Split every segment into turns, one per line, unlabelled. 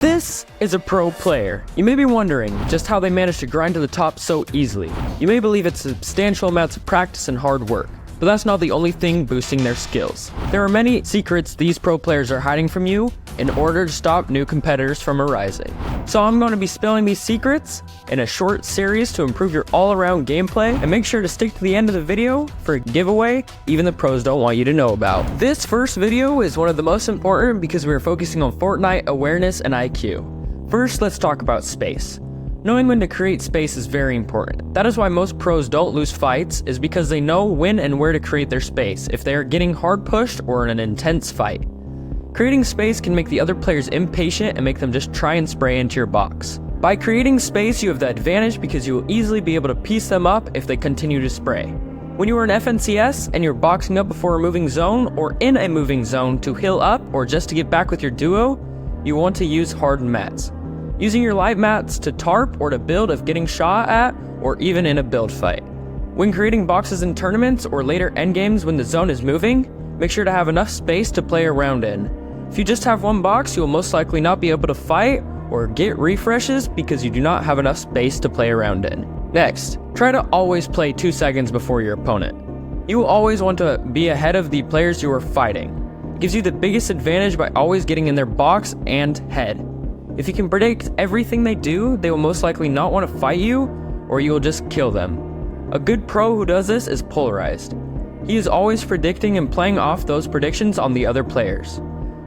This is a pro player. You may be wondering just how they managed to grind to the top so easily. You may believe it's substantial amounts of practice and hard work, but that's not the only thing boosting their skills. There are many secrets these pro players are hiding from you in order to stop new competitors from arising. So I'm going to be spilling these secrets in a short series to improve your all-around gameplay, and make sure to stick to the end of the video for a giveaway even the pros don't want you to know about. This first video is one of the most important because we are focusing on Fortnite awareness and IQ. First, let's talk about space. Knowing when to create space is very important. That is why most pros don't lose fights, is because they know when and where to create their space if they are getting hard pushed or in an intense fight. Creating space can make the other players impatient and make them just try and spray into your box. By creating space, you have the advantage because you will easily be able to piece them up if they continue to spray. When you are in FNCS and you're boxing up before a moving zone or in a moving zone to heal up or just to get back with your duo, you want to use hardened mats. Using your light mats to tarp or to build if getting shot at, or even in a build fight. When creating boxes in tournaments or later endgames when the zone is moving, make sure to have enough space to play around in. If you just have one box, you will most likely not be able to fight or get refreshes because you do not have enough space to play around in. Next, try to always play 2 seconds before your opponent. You will always want to be ahead of the players you are fighting. It gives you the biggest advantage by always getting in their box and head. If you can predict everything they do, they will most likely not want to fight you, or you will just kill them. A good pro who does this is polarized. He is always predicting and playing off those predictions on the other players.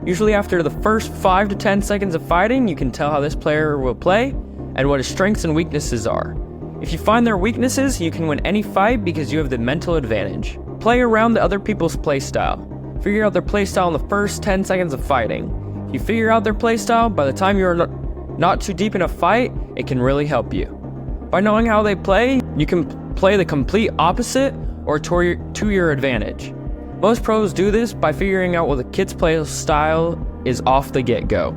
Usually after the first 5 to 10 seconds of fighting, you can tell how this player will play and what his strengths and weaknesses are. If you find their weaknesses, you can win any fight because you have the mental advantage. Play around the other people's playstyle. Figure out their playstyle in the first 10 seconds of fighting. If you figure out their playstyle, by the time you are not too deep in a fight, it can really help you. By knowing how they play, you can play the complete opposite or to your advantage. Most pros do this by figuring out what the kid's play style is off the get-go.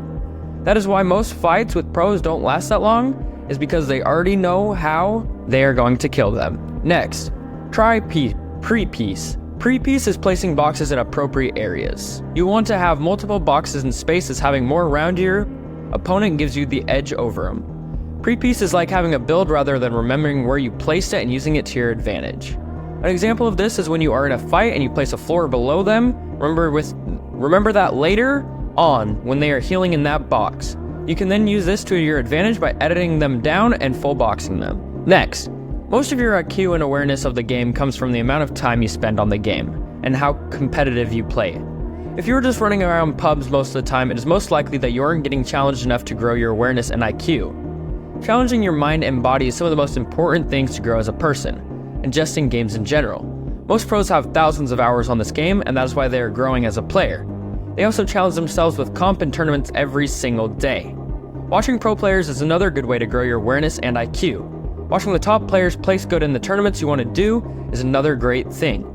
That is why most fights with pros don't last that long, is because they already know how they are going to kill them. Next, try pre-piece. Pre-piece is placing boxes in appropriate areas. You want to have multiple boxes in spaces. Having more around your opponent gives you the edge over them. Pre-piece is like having a build rather than remembering where you placed it and using it to your advantage. An example of this is when you are in a fight and you place a floor below them. Remember that later on when they are healing in that box. You can then use this to your advantage by editing them down and full boxing them. Next, most of your IQ and awareness of the game comes from the amount of time you spend on the game and how competitive you play it. If you're just running around pubs most of the time, it is most likely that you aren't getting challenged enough to grow your awareness and IQ. Challenging your mind and body is some of the most important things to grow as a person, and just in games in general. Most pros have thousands of hours on this game, and that is why they are growing as a player. They also challenge themselves with comp and tournaments every single day. Watching pro players is another good way to grow your awareness and IQ. Watching the top players place good in the tournaments you want to do is another great thing.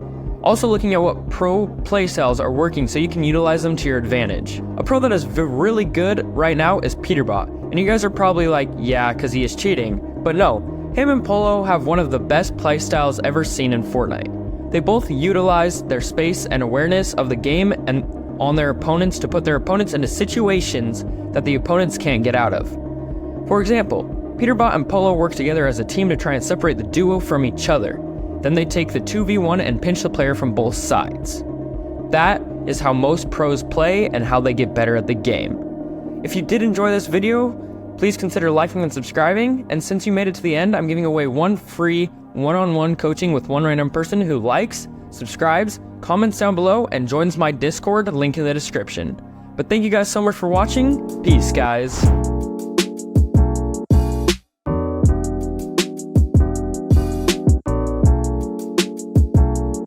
Also looking at what pro playstyles are working so you can utilize them to your advantage. A pro that is really good right now is Peterbot, and you guys are probably like, yeah, cause he is cheating, but no. Him and Polo have one of the best playstyles ever seen in Fortnite. They both utilize their space and awareness of the game and on their opponents to put their opponents into situations that the opponents can't get out of. For example, Peterbot and Polo work together as a team to try and separate the duo from each other. Then they take the 2v1 and pinch the player from both sides. That is how most pros play and how they get better at the game. If you did enjoy this video, please consider liking and subscribing, and since you made it to the end, I'm giving away one free one-on-one coaching with one random person who likes, subscribes, comments down below, and joins my Discord, link in the description. But thank you guys so much for watching. Peace, guys.